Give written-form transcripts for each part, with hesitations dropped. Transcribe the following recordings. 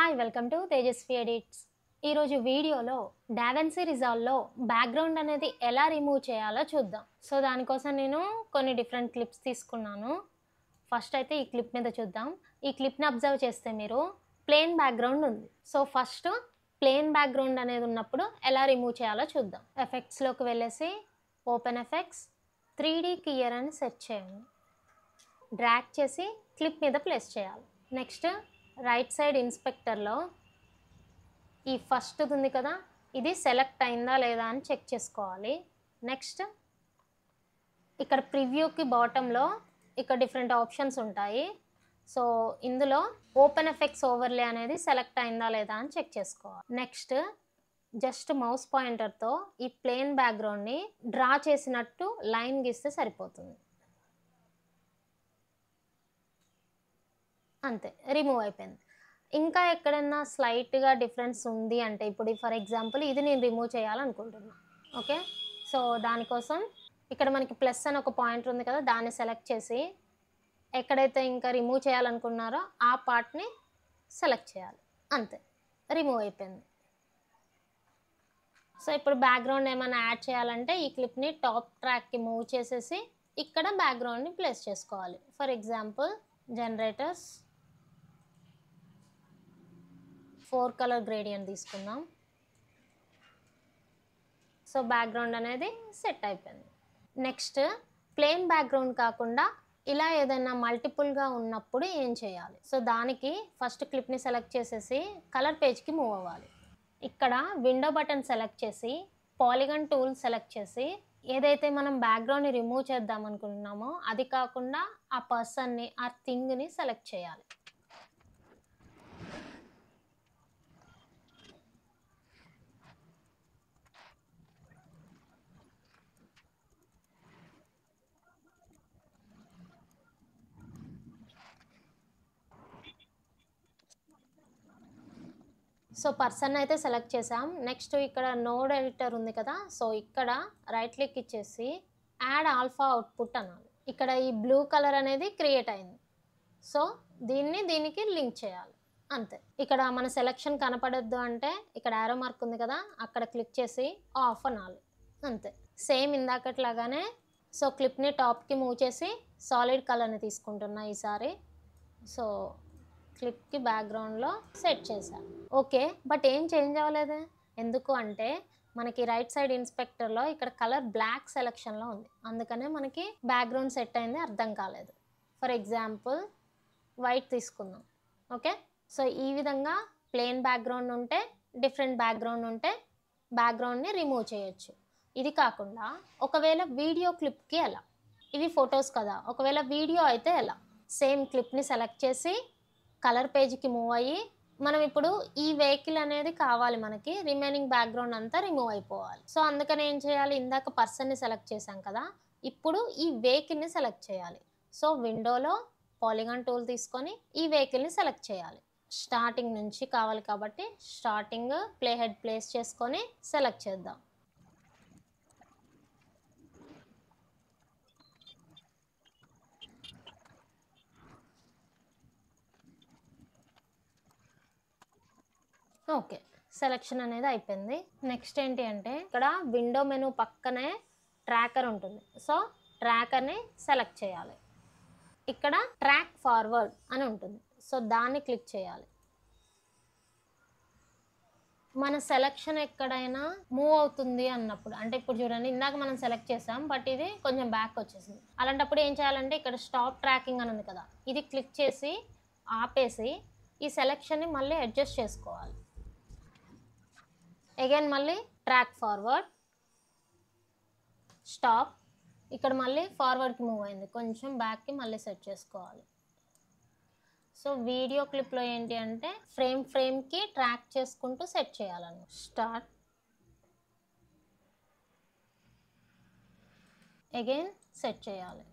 Hi welcome to Tejaswi edits. ఈరోజు వీడియోలో DaVinci రిజాల్వ్లో background అనేది ఎలా రిమూవ్ చేయాలో చూద్దాం. సో దానికోసం నేను కొన్ని డిఫరెంట్ క్లిప్స్ తీసుకున్నాను. ఫస్ట్ అయితే ఈ క్లిప్ మీద చూద్దాం. ఈ క్లిప్ని అబ్జర్వ్ చేస్తే మీరు ప్లెయిన్ బ్యాక్గ్రౌండ్ ఉంది. సో ఫస్ట్ ప్లెయిన్ బ్యాక్గ్రౌండ్ అనేది ఉన్నప్పుడు ఎలా రిమూవ్ చేయాలో చూద్దాం. ఎఫెక్ట్స్లోకి వెళ్ళేసి ఓపెన్ ఎఫెక్ట్స్ 3D క్లియర్ అని సెట్ చేయండి. డ్రాగ్ చేసి క్లిప్ మీద ప్లేస్ చేయాలి. నెక్స్ట్ రైట్ సైడ్ ఇన్స్పెక్టర్లో ఈ ఫస్ట్ ఉంది కదా, ఇది సెలెక్ట్ అయిందా లేదా అని చెక్ చేసుకోవాలి. నెక్స్ట్ ఇక్కడ ప్రివ్యూకి బాటంలో ఇక్కడ డిఫరెంట్ ఆప్షన్స్ ఉంటాయి. సో ఇందులో ఓపెన్ ఎఫెక్ట్స్ ఓవర్లే అనేది సెలెక్ట్ అయిందా లేదా అని చెక్ చేసుకోవాలి. నెక్స్ట్ జస్ట్ మౌస్ పాయింటర్తో ఈ ప్లెయిన్ బ్యాక్గ్రౌండ్ని డ్రా చేసినట్టు లైన్ గీస్తే సరిపోతుంది. అంతే, రిమూవ్ అయిపోయింది. ఇంకా ఎక్కడైనా స్లైట్గా డిఫరెన్స్ ఉంది అంటే, ఇప్పుడు ఫర్ ఎగ్జాంపుల్ ఇది నేను రిమూవ్ చేయాలనుకుంటున్నాను. ఓకే, సో దానికోసం ఇక్కడ మనకి ప్లస్ అని ఒక పాయింటర్ ఉంది కదా, దాన్ని సెలెక్ట్ చేసి ఎక్కడైతే ఇంకా రిమూవ్ చేయాలనుకున్నారో ఆ పార్ట్ని సెలెక్ట్ చేయాలి. అంతే, రిమూవ్ అయిపోయింది. సో ఇప్పుడు బ్యాక్గ్రౌండ్ ఏమైనా యాడ్ చేయాలంటే ఈ క్లిప్ని టాప్ ట్రాక్కి మూవ్ చేసేసి ఇక్కడ బ్యాక్గ్రౌండ్ని ప్లేస్ చేసుకోవాలి. For example generators 4 colour gradient తీసుకుందాం. సో బ్యాక్గ్రౌండ్ అనేది సెట్ అయిపోయింది. నెక్స్ట్ ప్లెయిన్ బ్యాక్గ్రౌండ్ కాకుండా ఇలా ఏదైనా మల్టిపుల్గా ఉన్నప్పుడు ఏం చేయాలి? సో దానికి ఫస్ట్ క్లిప్ని సెలెక్ట్ చేసేసి కలర్ పేజ్కి మూవ్ అవ్వాలి. ఇక్కడ విండో బటన్ సెలెక్ట్ చేసి పాలిగన్ టూల్ సెలెక్ట్ చేసి ఏదైతే మనం బ్యాక్గ్రౌండ్ని రిమూవ్ చేద్దాం అనుకుంటున్నామో అది కాకుండా ఆ పర్సన్ని, ఆ థింగ్ని సెలెక్ట్ చేయాలి. సో పర్సన్ అయితే సెలెక్ట్ చేసాం. నెక్స్ట్ ఇక్కడ నోడ్ ఎడిటర్ ఉంది కదా, సో ఇక్కడ రైట్ క్లిక్ ఇచ్చేసి యాడ్ ఆల్ఫా అవుట్పుట్ అనాలి. ఇక్కడ ఈ బ్లూ కలర్ అనేది క్రియేట్ అయింది. సో దీనికి లింక్ చేయాలి. అంతే. ఇక్కడ మన సెలెక్షన్ కనపడద్దు అంటే ఇక్కడ యారో మార్క్ ఉంది కదా, అక్కడ క్లిక్ చేసి ఆఫ్ అనాలి. అంతే, సేమ్ ఇందాకట్లాగానే. సో క్లిప్ని టాప్కి మూవ్ చేసి సాలిడ్ కలర్ని తీసుకుంటున్నా ఈసారి. సో క్లిప్కి బ్యాక్గ్రౌండ్లో సెట్ చేశాను. ఓకే, బట్ ఏం చేంజ్ అవ్వలేదు. ఎందుకు అంటే మనకి రైట్ సైడ్ ఇన్స్పెక్టర్లో ఇక్కడ కలర్ బ్లాక్ సెలెక్షన్లో ఉంది, అందుకనే మనకి బ్యాక్గ్రౌండ్ సెట్ అయింది అర్థం కాలేదు. ఫర్ ఎగ్జాంపుల్ వైట్ తీసుకుందాం. ఓకే, సో ఈ విధంగా ప్లెయిన్ బ్యాక్గ్రౌండ్ ఉంటే, డిఫరెంట్ బ్యాక్గ్రౌండ్ ఉంటే బ్యాక్గ్రౌండ్ని రిమూవ్ చేయొచ్చు. ఇది కాకుండా ఒకవేళ వీడియో క్లిప్కి ఎలా, ఇవి ఫొటోస్ కదా, ఒకవేళ వీడియో అయితే ఎలా? సేమ్ క్లిప్ని సెలెక్ట్ చేసి కలర్ పేజ్కి మూవ్ అయ్యి మనం ఇప్పుడు ఈ వెహికల్ అనేది కావాలి మనకి, రిమైనింగ్ బ్యాక్గ్రౌండ్ అంతా రిమూవ్ అయిపోవాలి. సో అందుకని ఏం చేయాలి, ఇందాక పర్సన్ని సెలెక్ట్ చేసాం కదా, ఇప్పుడు ఈ వెహికల్ని సెలెక్ట్ చేయాలి. సో విండోలో పాలిగాన్ టూల్ తీసుకొని ఈ వెహికల్ని సెలెక్ట్ చేయాలి. స్టార్టింగ్ నుంచి కావాలి కాబట్టి స్టార్టింగ్ ప్లే హెడ్ ప్లేస్ చేసుకొని సెలెక్ట్ చేద్దాం. ఓకే, సెలెక్షన్ అనేది అయిపోయింది. నెక్స్ట్ ఏంటి అంటే ఇక్కడ విండో మెనూ పక్కనే ట్రాకర్ ఉంటుంది. సో ట్రాకర్ని సెలెక్ట్ చేయాలి. ఇక్కడ ట్రాక్ ఫార్వర్డ్ అని ఉంటుంది, సో దాన్ని క్లిక్ చేయాలి. మన సెలెక్షన్ ఎక్కడైనా మూవ్ అవుతుంది అన్నప్పుడు, అంటే ఇప్పుడు చూడండి ఇందాక మనం సెలెక్ట్ చేసాం బట్ ఇది కొంచెం బ్యాక్ వచ్చేసింది. అలాంటప్పుడు ఏం చేయాలంటే ఇక్కడ స్టాప్ ట్రాకింగ్ అని ఉంది కదా, ఇది క్లిక్ చేసి ఆపేసి ఈ సెలెక్షన్ని మళ్ళీ అడ్జస్ట్ చేసుకోవాలి. అగైన్ మళ్ళీ ట్రాక్ ఫార్వర్డ్, స్టాప్. ఇక్కడ మళ్ళీ ఫార్వర్డ్కి మూవ్ అయింది, కొంచెం బ్యాక్కి మళ్ళీ సెట్ చేసుకోవాలి. సో వీడియో క్లిప్లో ఏంటి అంటే ఫ్రేమ్కి ట్రాక్ చేసుకుంటూ సెట్ చేయాలని. స్టార్ట్, అగైన్ సెట్ చేయాలి,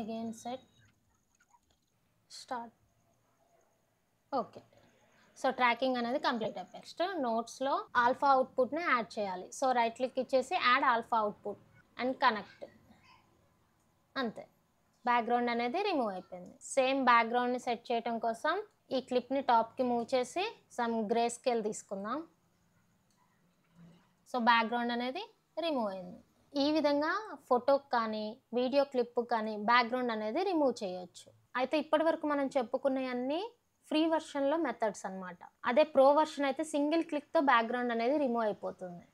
again set, start. Okay, so tracking అనేది కంప్లీట్ అయిపోయింది. నెక్స్ట్ నోట్స్లో ఆల్ఫా అవుట్పుట్ని యాడ్ చేయాలి. సో రైట్ క్లిక్ ఇచ్చేసి add alpha output and connect. అంతే, బ్యాక్గ్రౌండ్ అనేది రిమూవ్ అయిపోయింది. సేమ్ బ్యాక్గ్రౌండ్ని సెట్ చేయడం కోసం ఈ క్లిప్ని టాప్కి మూవ్ చేసి సమ్ గ్రే స్కేల్ తీసుకుందాం. సో బ్యాక్గ్రౌండ్ అనేది రిమూవ్ అయింది. ఈ విధంగా ఫోటోకి కానీ వీడియో క్లిప్ కానీ బ్యాక్గ్రౌండ్ అనేది రిమూవ్ చేయొచ్చు. అయితే ఇప్పటి వరకు మనం చెప్పుకున్నవన్నీ ఫ్రీ వర్షన్లో మెథడ్స్ అన్నమాట. అదే ప్రో వర్షన్ అయితే సింగిల్ క్లిక్తో బ్యాక్గ్రౌండ్ అనేది రిమూవ్ అయిపోతుంది.